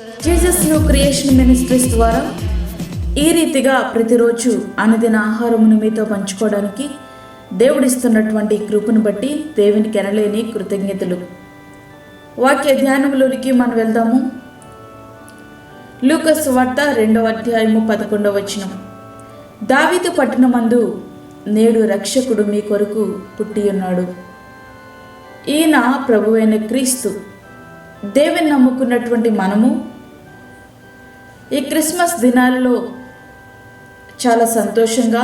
Jesus new creation ministries ద్వారా ఈ రీతిగా ప్రతిరోజు అనుదిన ఆహారమును మీతో పంచుకోవడానికి దేవుడిస్తున్నటువంటి కృపను బట్టి దేవునికి ఎనలేని కృతజ్ఞతలు. వాక్య ధ్యానంలోనికి మనం వెళ్దాము. లూకా సువార్త 2వ అధ్యాయము 11వ వచనం. దావీదు పట్టణమందు నేడు రక్షకుడు మీ కొరకు పుట్టి ఉన్నాడు. ఈయన ప్రభువైన క్రీస్తు. దేవుని నమ్ముకున్నటువంటి మనము ఈ క్రిస్మస్ దినాలలో చాలా సంతోషంగా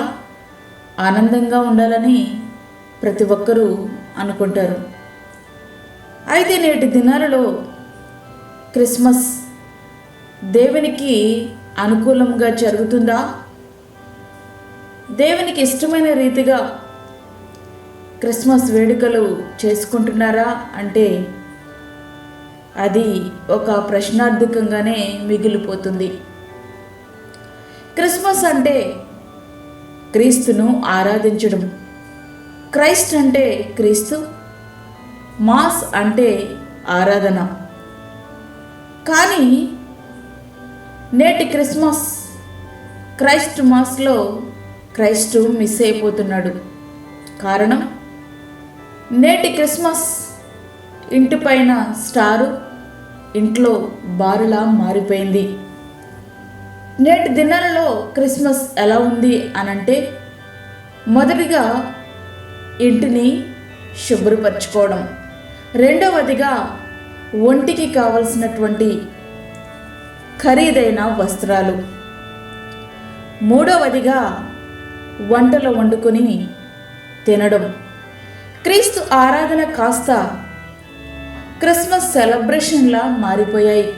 ఆనందంగా ఉండాలని ప్రతి ఒక్కరూ అనుకుంటారు. అయితే నేటి దినాలలో క్రిస్మస్ దేవునికి అనుకూలంగా జరుగుతుందా? దేవునికి ఇష్టమైన రీతిగా క్రిస్మస్ వేడుకలు చేసుకుంటున్నారా అంటే అది ఒక ప్రశ్నార్థకంగానే మిగిలిపోతుంది. క్రిస్మస్ అంటే క్రీస్తును ఆరాధించడం. క్రైస్ట్ అంటే క్రీస్తు, మాస్ అంటే ఆరాధన. కానీ నేటి Christmas Christ Maslow Christ miss అయిపోతున్నాడు. కారణం, నేటి క్రిస్మస్ ఇంటిపైన స్టారు ఇంట్లో బారులా మారిపోయింది. నేటి దినాలలో క్రిస్మస్ ఎలా ఉంది అనంటే, మొదటిగా ఇంటిని శుభ్రపరచుకోవడం, రెండవదిగా ఒంటికి కావలసినటువంటి ఖరీదైన వస్త్రాలు, మూడవదిగా వంటలు వండుకొని తినడం. క్రీస్తు ఆరాధన కాస్త క్రిస్మస్ సెలబ్రేషన్లా మారిపోయాయి.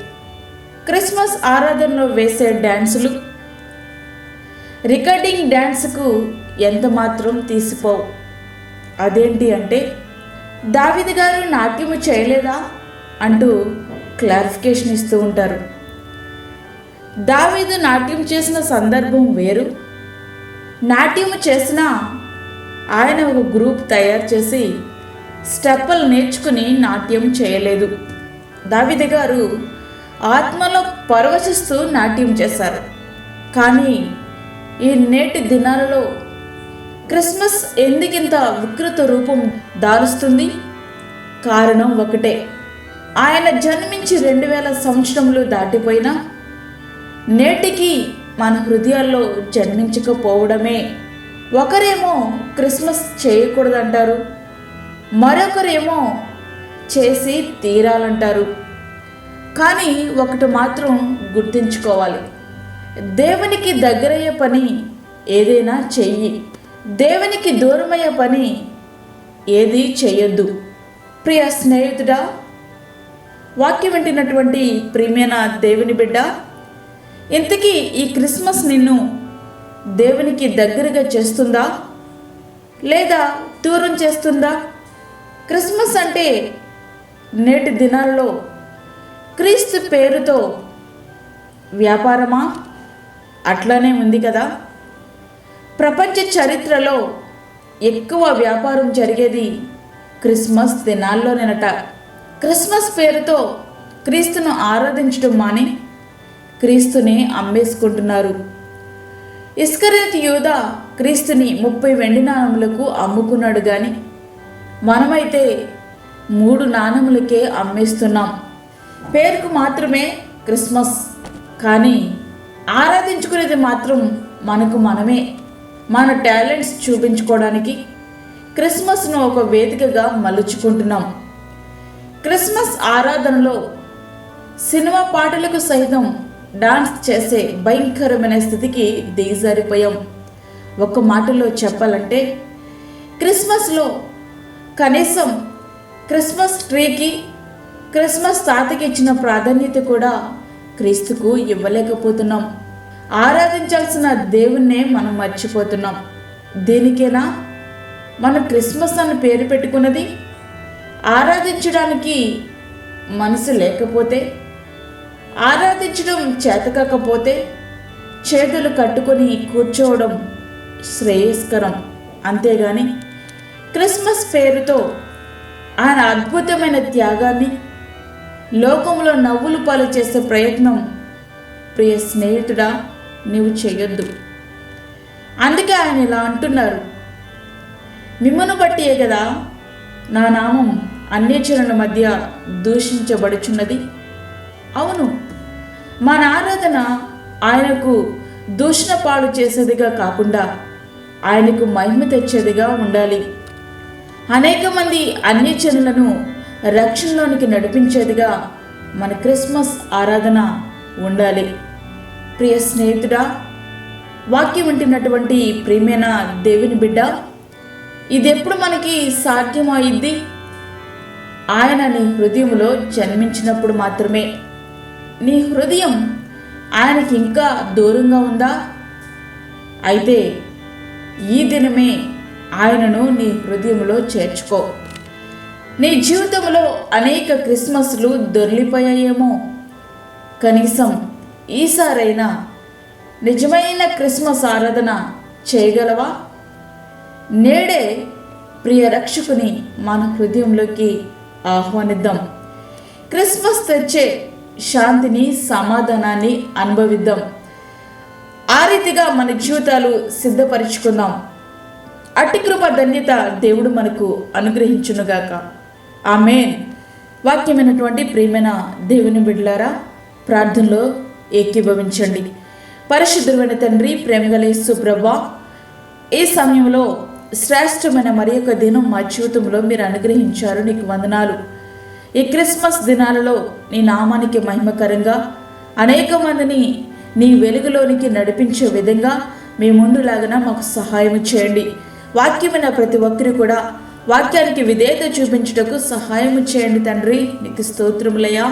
క్రిస్మస్ ఆరాధనలో వేసే డ్యాన్సులు రికార్డింగ్ డ్యాన్స్కు ఎంత మాత్రం తీసిపోవు. అదేంటి అంటే, దావీదు గారు నాట్యము చేయలేదా అంటూ క్లారిఫికేషన్ ఇస్తూ ఉంటారు. దావీదు నాట్యం చేసిన సందర్భం వేరు. నాట్యము చేసినా ఆయన ఒక గ్రూప్ తయారు చేసి స్టెప్పులు నేర్చుకుని నాట్యం చేయలేదు. దావీదు గారు ఆత్మలో పరవశిస్తూ నాట్యం చేశారు. కానీ ఈ నేటి దినాలలో క్రిస్మస్ ఎందుకింత వికృత రూపం దాలుస్తుంది? కారణం ఒకటే. ఆయన జన్మించి 2000 సంవత్సరములు దాటిపోయినా నేటికి మన హృదయాల్లో జన్మించకపోవడమే. ఒకరేమో క్రిస్మస్ చేయకూడదంటారు, మరొకరేమో చేసి తీరాలంటారు. కానీ ఒకటి మాత్రం గుర్తుంచుకోవాలి, దేవునికి దగ్గరయ్యే పని ఏదైనా చెయ్యి, దేవునికి దూరమయ్యే పని ఏది చేయొద్దు. ప్రియ స్నేహితుడా, వాక్యం వింటున్నటువంటి ప్రియమైన దేవుని బిడ్డ, ఇంతకీ ఈ క్రిస్మస్ నిన్ను దేవునికి దగ్గరగా చేస్తుందా లేదా దూరం చేస్తుందా? క్రిస్మస్ అంటే నేటి దినాల్లో క్రీస్తు పేరుతో వ్యాపారమా? అట్లానే ఉంది కదా. ప్రపంచ చరిత్రలో ఎక్కువ వ్యాపారం జరిగేది క్రిస్మస్ దినాల్లోనేనట. క్రిస్మస్ పేరుతో క్రీస్తును ఆరాధించడం మాని క్రీస్తుని అమ్మేసుకుంటున్నారు. ఇస్కరియోతు యూదా క్రీస్తుని 30 వెండి నాణములకు అమ్ముకున్నాడు. కానీ మనమైతే 3 నాణములకే అమ్మేస్తున్నాం. పేరుకు మాత్రమే క్రిస్మస్, కానీ ఆరాధించుకునేది మాత్రం మనకు మనమే. మన టాలెంట్స్ చూపించుకోవడానికి క్రిస్మస్ను ఒక వేదికగా మలుచుకుంటున్నాం. క్రిస్మస్ ఆరాధనలో సినిమా పాటలకు సైతం డాన్స్ చేసే భయంకరమైన స్థితికి దిగజారిపోయాం. ఒక మాటలో చెప్పాలంటే, క్రిస్మస్లో కనీసం క్రిస్మస్ ట్రీకి, క్రిస్మస్ తాతకి ఇచ్చిన ప్రాధాన్యత కూడా క్రీస్తుకు ఇవ్వలేకపోతున్నాం. ఆరాధించాల్సిన దేవుణ్ణే మనం మర్చిపోతున్నాం. దీనికేనా మనం క్రిస్మస్ అని పేరు పెట్టుకున్నది? ఆరాధించడానికి మనసు లేకపోతే, ఆరాధించడం చేతకాకపోతే చేతులు కట్టుకొని కూర్చోవడం శ్రేయస్కరం. అంతేగాని క్రిస్మస్ పేరుతో ఆయన అద్భుతమైన త్యాగాన్ని, లోకంలో నవ్వులు పాలు చేసే ప్రయత్నం ప్రియ స్నేహితుడా నీవు చేయొద్దు. అందుకే ఆయన ఇలా అంటున్నారు, మిమ్మను బట్టియే కదా నా నామం అన్యజనుల మధ్య దూషించబడుచున్నది. అవును, మన ఆరాధన ఆయనకు దూషణ పాలు చేసేదిగా కాకుండా ఆయనకు మహిమ తెచ్చేదిగా ఉండాలి. అనేక మంది అన్యజనులను రక్షణలోనికి నడిపించేదిగా మన క్రిస్మస్ ఆరాధన ఉండాలి. ప్రియ స్నేహితుడా, వాక్యం వింటున్నటువంటి ప్రియమైన దేవుని బిడ్డ, ఇది ఎప్పుడు మనకి సాధ్యమైంది? ఆయన నీ హృదయంలో జన్మించినప్పుడు మాత్రమే. నీ హృదయం ఆయనకి ఇంకా దూరంగా ఉందా? అయితే ఈ దినమే ఆయనను నీ హృదయంలో చేర్చుకో. నీ జీవితంలో అనేక క్రిస్మస్లు దొర్లిపోయాయేమో. కనీసం ఈసారైనా నిజమైన క్రిస్మస్ ఆరాధన చేయగలవా? నేడే ప్రియ రక్షకుని మన హృదయంలోకి ఆహ్వానిద్దాం. క్రిస్మస్ తెచ్చే శాంతిని, సమాధానాన్ని అనుభవిద్దాం. ఆ రీతిగా మన జీవితాలు సిద్ధపరచుకుందాం. అట్టి కృప ధన్యత దేవుడు మనకు అనుగ్రహించునుగాక. ఆమేన్. వాక్యమైనటువంటి ప్రియమైన దేవుని బిడ్డలారా, ప్రార్థనలో ఏకీభవించండి. పరిశుద్ధుడైన తండ్రి, ప్రేమగల యేసు ప్రభువా, ఈ సమయంలో శ్రేష్టమైన మరి యొక్క దినం మా జీవితంలో మీరు అనుగ్రహించారు. నీకు వందనాలు. ఈ క్రిస్మస్ దినాలలో నీ నామానికి మహిమకరంగా అనేక మందిని నీ వెలుగులోనికి నడిపించే విధంగా మీ ముందులాగా మాకు సహాయం చేయండి. వాక్యమైన ప్రతి ఒక్కరు కూడా వాక్యానికి విధేయత చూపించుటకు సహాయం చేయండి తండ్రి. నీకు స్తోత్రములయ్యా.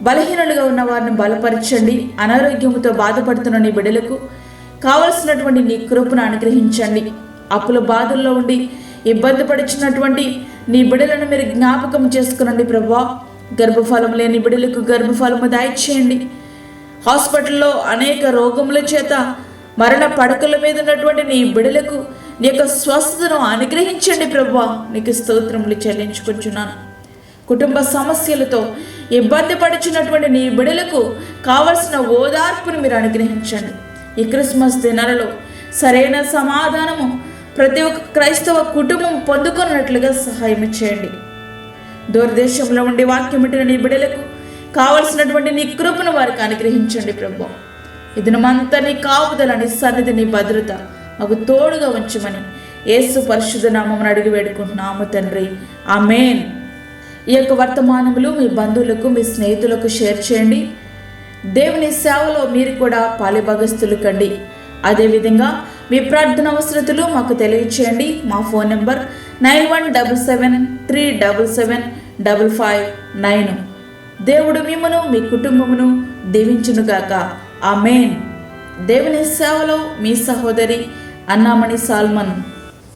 బలహీనులుగా ఉన్న వారిని బలపరచండి. అనారోగ్యముతో బాధపడుతున్న నీ బిడ్డలకు కావలసినటువంటి నీ కృపను అనుగ్రహించండి. అప్పుల బాధల్లో ఉండి ఇబ్బంది పడుచున్నటువంటి నీ బిడ్డలను మీరు జ్ఞాపకం చేసుకునండి ప్రభువా. గర్భఫలం లేని బిడ్డలకు గర్భఫలము దయచేయండి. హాస్పిటల్లో అనేక రోగముల చేత మరణ పడకల మీద ఉన్నటువంటి నీ బిడ్డలకు నీ యొక్క స్వస్థతను అనుగ్రహించండి ప్రభువా. నీకు స్తోత్రములు చెల్లించుకుంటున్నాను. కుటుంబ సమస్యలతో ఇబ్బంది పడుచున్నటువంటి నీ బిడ్డలకు కావలసిన ఓదార్పును మీరు అనుగ్రహించండి. ఈ క్రిస్మస్ దినాలలో సరైన సమాధానము ప్రతి ఒక్క క్రైస్తవ కుటుంబం పొందుకున్నట్లుగా సహాయం చేయండి. దూరదేశంలో ఉండి వాక్యం వింటున్న నీ బిడ్డలకు కావలసినటువంటి నీ కృపను వారికి అనుగ్రహించండి ప్రభు. ఈ దినమంతా నీ కాపుదల, నీ సన్నిధి, నీ భద్రత మాకు తోడుగా ఉంచమని యేసు పరిశుద్ధ నామమున అడిగి వేడుకుంటున్నాము తండ్రి. ఆమేన్. ఈ యొక్క వర్తమానములు మీ బంధువులకు, మీ స్నేహితులకు షేర్ చేయండి. దేవుని సేవలో మీరు కూడా పాలిభాగస్తులు కండి. అదేవిధంగా మీ ప్రార్థన అవసరతలు మాకు తెలియచేయండి. మా ఫోన్ నెంబర్ 9177377559. దేవుడు మిమ్మను, మీ కుటుంబమును దీవించునుగాక. ఆమేన్. దేవుని సేవలో మీ సహోదరి అన్నామణి సాల్మన్.